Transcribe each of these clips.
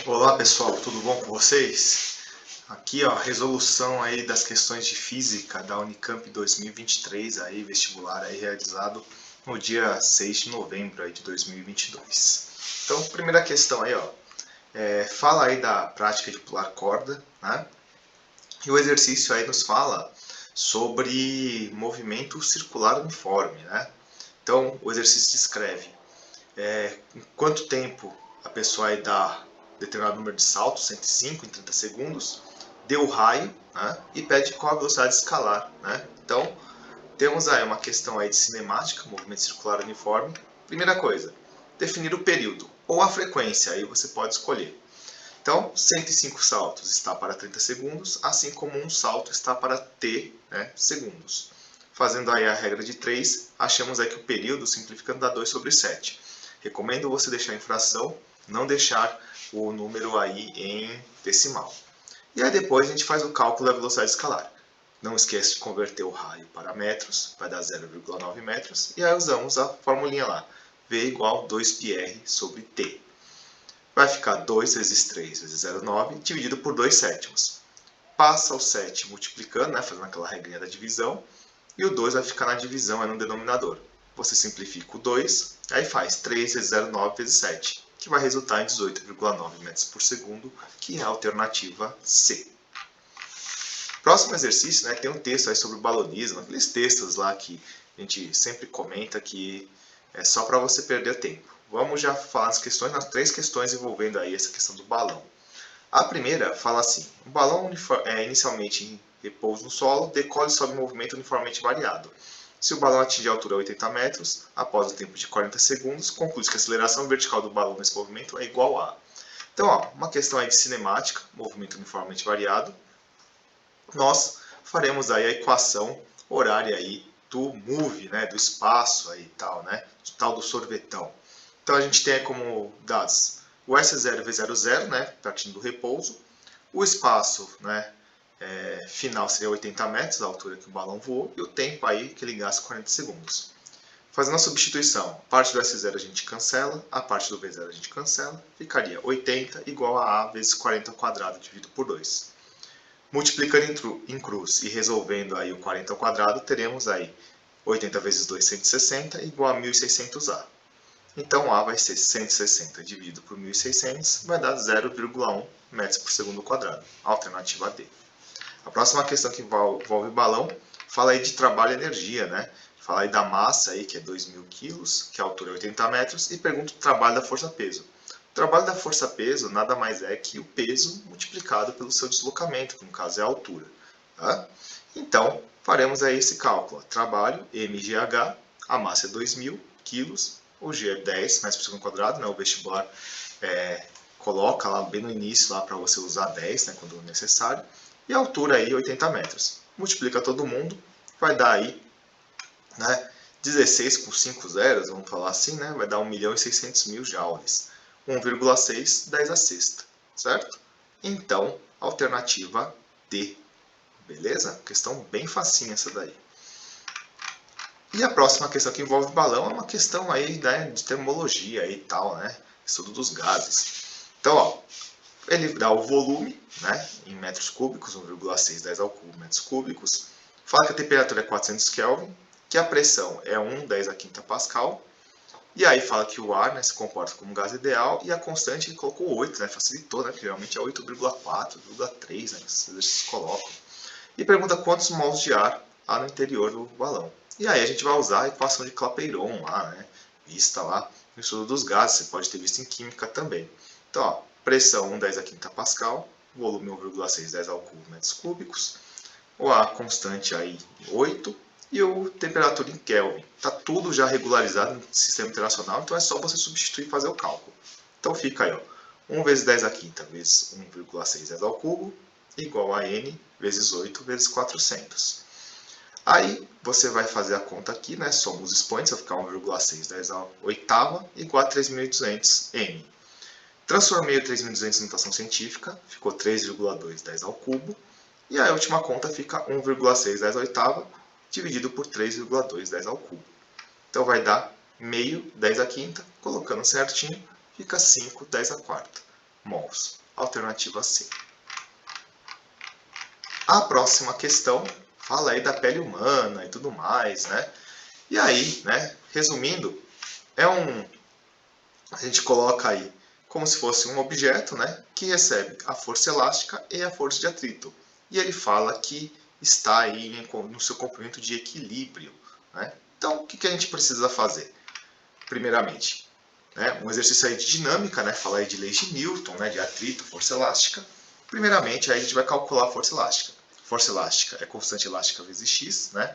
Olá pessoal, tudo bom com vocês? Aqui ó, a resolução aí das questões de física da Unicamp 2023, aí, vestibular aí realizado no dia 6 de novembro aí de 2022. Então, primeira questão aí, ó, fala aí da prática de pular corda, né? E o exercício aí nos fala sobre movimento circular uniforme, né? Então, o exercício descreve em quanto tempo a pessoa aí dá determinado número de saltos, 105 em 30 segundos, deu o raio, né, e pede qual a velocidade escalar. Né? Então, temos aí uma questão aí de cinemática, movimento circular uniforme. Primeira coisa, definir o período ou a frequência, aí você pode escolher. Então, 105 saltos está para 30 segundos, assim como um salto está para t, né, segundos. Fazendo aí a regra de 3, achamos aí que o período, simplificando, dá 2 sobre 7. Recomendo você deixar em fração, não deixar o número aí em decimal. E aí depois a gente faz o cálculo da velocidade escalar. Não esquece de converter o raio para metros, vai dar 0,9 metros, e aí usamos a formulinha lá, V igual 2πr sobre t. Vai ficar 2 vezes 3 vezes 0,9 dividido por 2 sétimos. Passa o 7 multiplicando, né, fazendo aquela regrinha da divisão, e o 2 vai ficar na divisão, é no denominador. Você simplifica o 2, aí faz 3 vezes 0,9 vezes 7, que vai resultar em 18,9 metros por segundo, que é a alternativa C. Próximo exercício, né, tem um texto aí sobre o balonismo, aqueles textos lá que a gente sempre comenta que é só para você perder tempo. Vamos já falar as questões, nas 3 questões envolvendo aí essa questão do balão. A primeira fala assim: o balão inicialmente em repouso no solo, decola e sobe em movimento uniformemente variado. Se o balão atingir a altura 80 metros, após o tempo de 40 segundos, conclui que a aceleração vertical do balão nesse movimento é igual a. Então, ó, uma questão aí de cinemática, movimento uniformemente variado. Nós faremos aí a equação horária aí do move, né, do espaço aí tal, né, do tal do sorvetão. Então a gente tem como dados o S0 V00, né, partindo do repouso, o espaço, né, final seria 80 metros, a altura que o balão voou, e o tempo aí que ele gasta 40 segundos. Fazendo a substituição, a parte do S0 a gente cancela, a parte do V0 a gente cancela, ficaria 80 igual a vezes 40 ao quadrado dividido por 2. Multiplicando em cruz e resolvendo aí o 40 ao quadrado, teremos aí 80 vezes 2, 160, igual a 1600A. Então A vai ser 160 dividido por 1600, vai dar 0,1 metros por segundo quadrado. Alternativa D. A próxima questão que envolve balão fala aí de trabalho e energia, né? Fala aí da massa aí, que é 2.000 kg, que a altura é 80 metros, e pergunta o trabalho da força-peso. O trabalho da força-peso nada mais é que o peso multiplicado pelo seu deslocamento, que no caso é a altura. Tá? Então, faremos aí esse cálculo. Trabalho, mgh, a massa é 2.000 kg, o g é 10 metros por segundo quadrado, né? O vestibular coloca lá bem no início para você usar 10, né, quando necessário. E a altura aí 80 metros. Multiplica todo mundo, vai dar aí, né, 16 com 5 zeros, vamos falar assim, né, vai dar 1.600.000 joules. 1,6, 10 a sexta, certo? Então, alternativa D. Beleza? Questão bem facinha essa daí. E a próxima questão que envolve balão é uma questão aí, né, de termologia e tal, né? Estudo dos gases. Então, ó, ele dá o volume, né, em metros cúbicos, 1,6 10 ao cubo metros cúbicos. Fala que a temperatura é 400 Kelvin, que a pressão é 1 10 a quinta Pascal. E aí fala que o ar, né, se comporta como um gás ideal, e a constante ele colocou 8, né, facilitou, né, porque realmente é 8,4, 8,3, né, esses exercícios colocam. E pergunta quantos mols de ar há no interior do balão. E aí a gente vai usar a equação de Clapeyron lá, né, vista lá no estudo dos gases, você pode ter visto em química também. Então, ó, pressão 1 10 a quinta Pascal, volume 1,6 10 ao cubo metros cúbicos, a constante aí 8 e a temperatura em Kelvin. Está tudo já regularizado no sistema internacional, então é só você substituir e fazer o cálculo. Então fica aí, ó, 1 vezes 10 a quinta vezes 1,6 10 ao cubo igual a n vezes 8 vezes 400. Aí você vai fazer a conta aqui, né? Soma os expoentes, vai ficar 1,6 10 a oitava igual a 3.200 n. Transformei o 3.200 em notação científica, ficou 3,2 10 ao cubo. E a última conta fica 1,6 10 à oitava dividido por 3,2 10 ao cubo. Então vai dar meio 10 à quinta, colocando certinho, fica 5 10 à quarta. mols. Alternativa C. A próxima questão fala aí da pele humana e tudo mais, né? E aí, né, resumindo, a gente coloca aí como se fosse um objeto, né, que recebe a força elástica e a força de atrito. E ele fala que está aí no seu comprimento de equilíbrio, né? Então, o que a gente precisa fazer? Primeiramente, né, um exercício aí de dinâmica, né, fala aí de leis de Newton, né, de atrito, força elástica. Primeiramente, aí a gente vai calcular a força elástica. Força elástica é constante elástica vezes x, né?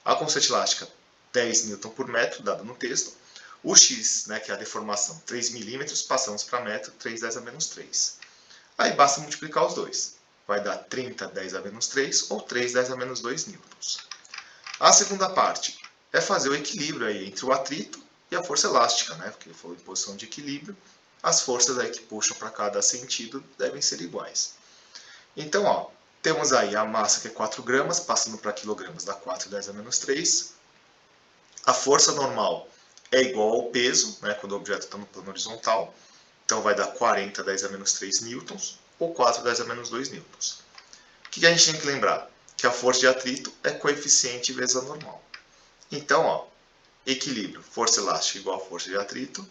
A constante elástica 10 N por metro, dado no texto. O x, né, que é a deformação, 3 milímetros, passamos para metro, 3 10 a menos 3. Aí basta multiplicar os dois. Vai dar 30 10 a menos 3 ou 3 10 a menos 2 newtons. A segunda parte é fazer o equilíbrio aí entre o atrito e a força elástica, né? Porque ele falou em posição de equilíbrio. As forças aí que puxam para cada sentido devem ser iguais. Então, ó, temos aí a massa que é 4 gramas, passando para quilogramas, dá 4 10 a menos 3. A força normal é igual ao peso, né, quando o objeto está no plano horizontal. Então vai dar 40 10 a menos 3 newtons ou 4 10 a menos 2 newtons. O que a gente tem que lembrar? Que a força de atrito é coeficiente vezes a normal. Então, ó, equilíbrio, força elástica igual a força de atrito,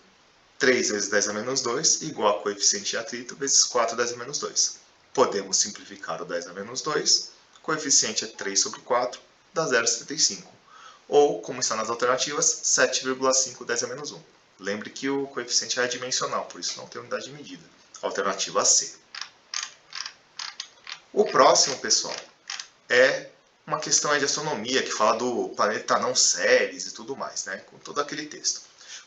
3 vezes 10 a menos 2 igual a coeficiente de atrito vezes 4 10 a menos 2. Podemos simplificar o 10 a menos 2, coeficiente é 3 sobre 4, dá 0,75. Ou, como está nas alternativas, 7,5 10 a menos 1. Lembre que o coeficiente é adimensional, por isso não tem unidade de medida. Alternativa C. O próximo, pessoal, é uma questão de astronomia que fala do planeta não Ceres e tudo mais, né? Com todo aquele texto.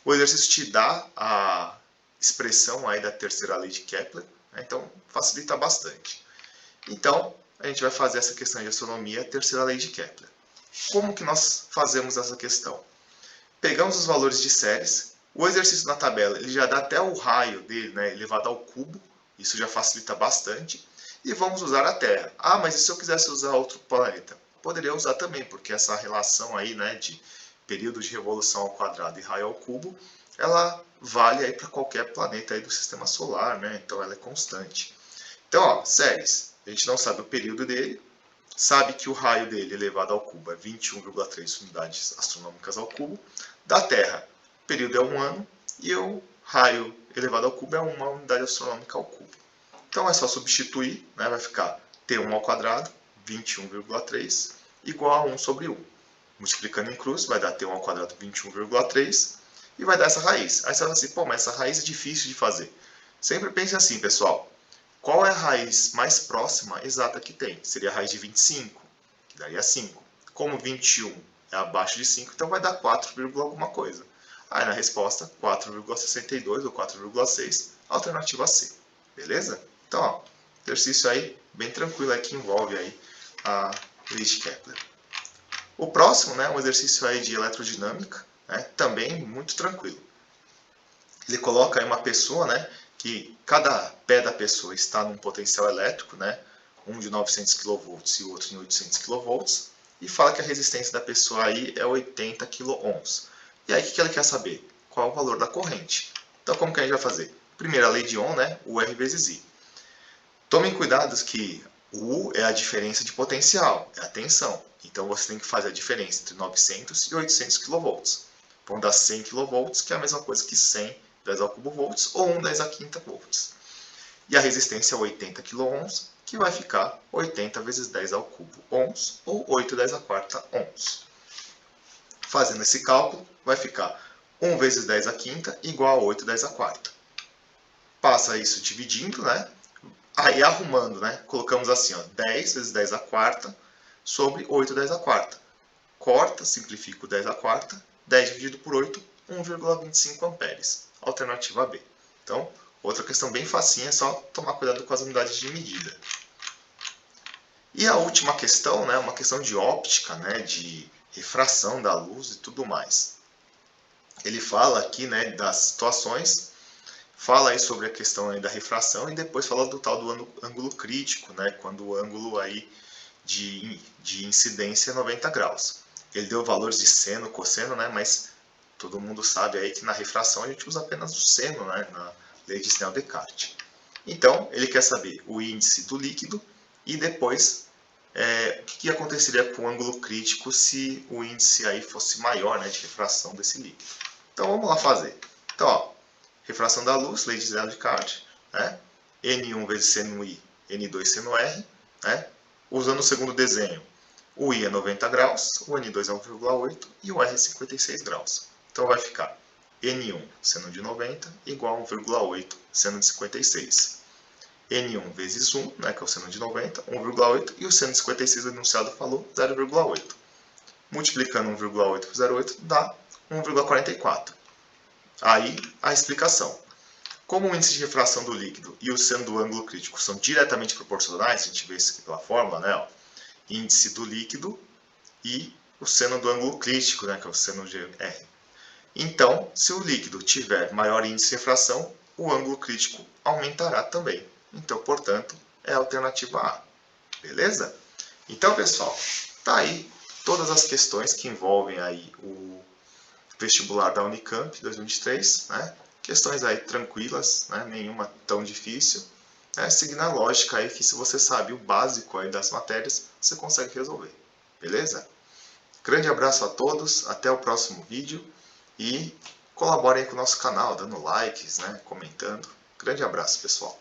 O exercício te dá a expressão aí da terceira lei de Kepler, né? Então facilita bastante. Então, a gente vai fazer essa questão de astronomia, terceira lei de Kepler. Como que nós fazemos essa questão? Pegamos os valores de séries, o exercício na tabela ele já dá até o raio dele, né, elevado ao cubo, isso já facilita bastante, e vamos usar a Terra. Ah, mas e se eu quisesse usar outro planeta? Poderia usar também, porque essa relação aí, né, de período de revolução ao quadrado e raio ao cubo, ela vale aí para qualquer planeta aí do sistema solar, né, então ela é constante. Então, ó, séries, a gente não sabe o período dele, sabe que o raio dele elevado ao cubo é 21,3 unidades astronômicas ao cubo. Da Terra, o período é 1 ano e o raio elevado ao cubo é 1 unidade astronômica ao cubo. Então é só substituir, né? Vai ficar T1 ao quadrado, 21,3, igual a 1 sobre 1. Multiplicando em cruz, vai dar T1 ao quadrado, 21,3, e vai dar essa raiz. Aí você vai assim, pô, mas essa raiz é difícil de fazer. Sempre pense assim, pessoal. Qual é a raiz mais próxima exata que tem? Seria a raiz de 25, que daria 5. Como 21 é abaixo de 5, então vai dar 4, alguma coisa. Aí na resposta, 4,62 ou 4,6, alternativa C. Beleza? Então, ó, exercício aí bem tranquilo aí que envolve aí a lei de Kepler. O próximo, né, um exercício aí de eletrodinâmica, né, também muito tranquilo. Ele coloca aí uma pessoa, né, que cada pé da pessoa está num potencial elétrico, né, um de 900 kV e o outro em 800 kV, e fala que a resistência da pessoa aí é 80 kΩ. E aí o que ele quer saber? Qual é o valor da corrente? Então como que a gente vai fazer? Primeiro a lei de Ohm, né, U R vezes I. Tomem cuidado que o U é a diferença de potencial, é a tensão. Então você tem que fazer a diferença entre 900 e 800 kV. Vão dar 100 kV, que é a mesma coisa que 100 10 ao cubo volts ou 1 10 a quinta volts. E a resistência é 80 kΩ, que vai ficar 80 vezes 10 ao cubo ohms ou 8 10 a quarta ohms. Fazendo esse cálculo, vai ficar 1 vezes 10 a quinta igual a 8 10 a quarta. Passa isso dividindo, né? Aí arrumando, né? Colocamos assim, ó, 10 vezes 10 a quarta sobre 8 10 a quarta. Corta, simplifica o 10 a quarta, 10 dividido por 8, 1,25 amperes. Alternativa B. Então, outra questão bem facinha, é só tomar cuidado com as unidades de medida. E a última questão, né, uma questão de óptica, né, de refração da luz e tudo mais. Ele fala aqui, né, das situações, fala aí sobre a questão aí da refração e depois fala do tal do ângulo crítico, né, quando o ângulo aí de incidência é 90 graus. Ele deu valores de seno, cosseno, né, mas todo mundo sabe aí que na refração a gente usa apenas o seno, né, na lei de Snell-Descartes. Então, ele quer saber o índice do líquido e depois o que aconteceria com o ângulo crítico se o índice aí fosse maior, né, de refração desse líquido. Então, vamos lá fazer. Então, ó, refração da luz, lei de Descartes, né? N1 vezes seno I, N2 seno R, né? Usando o segundo desenho, o I é 90 graus, o N2 é 1,8 e o R é 56 graus. Então vai ficar N1 seno de 90 igual a 1,8 seno de 56. N1 vezes 1, né, que é o seno de 90, 1,8, e o seno de 56 o enunciado falou, 0,8. Multiplicando 1,8 por 0,8 dá 1,44. Aí a explicação. Como o índice de refração do líquido e o seno do ângulo crítico são diretamente proporcionais, a gente vê isso aqui pela fórmula, né? Ó, índice do líquido e o seno do ângulo crítico, né, que é o seno de R. Então, se o líquido tiver maior índice de refração, o ângulo crítico aumentará também. Então, portanto, é a alternativa A. Beleza? Então, pessoal, tá aí todas as questões que envolvem aí o vestibular da Unicamp 2023, né? Questões aí tranquilas, né? Nenhuma tão difícil, né? Seguindo a lógica aí que se você sabe o básico aí das matérias, você consegue resolver. Beleza? Grande abraço a todos, até o próximo vídeo e colaborem com o nosso canal, dando likes, né? Comentando. Grande abraço, pessoal.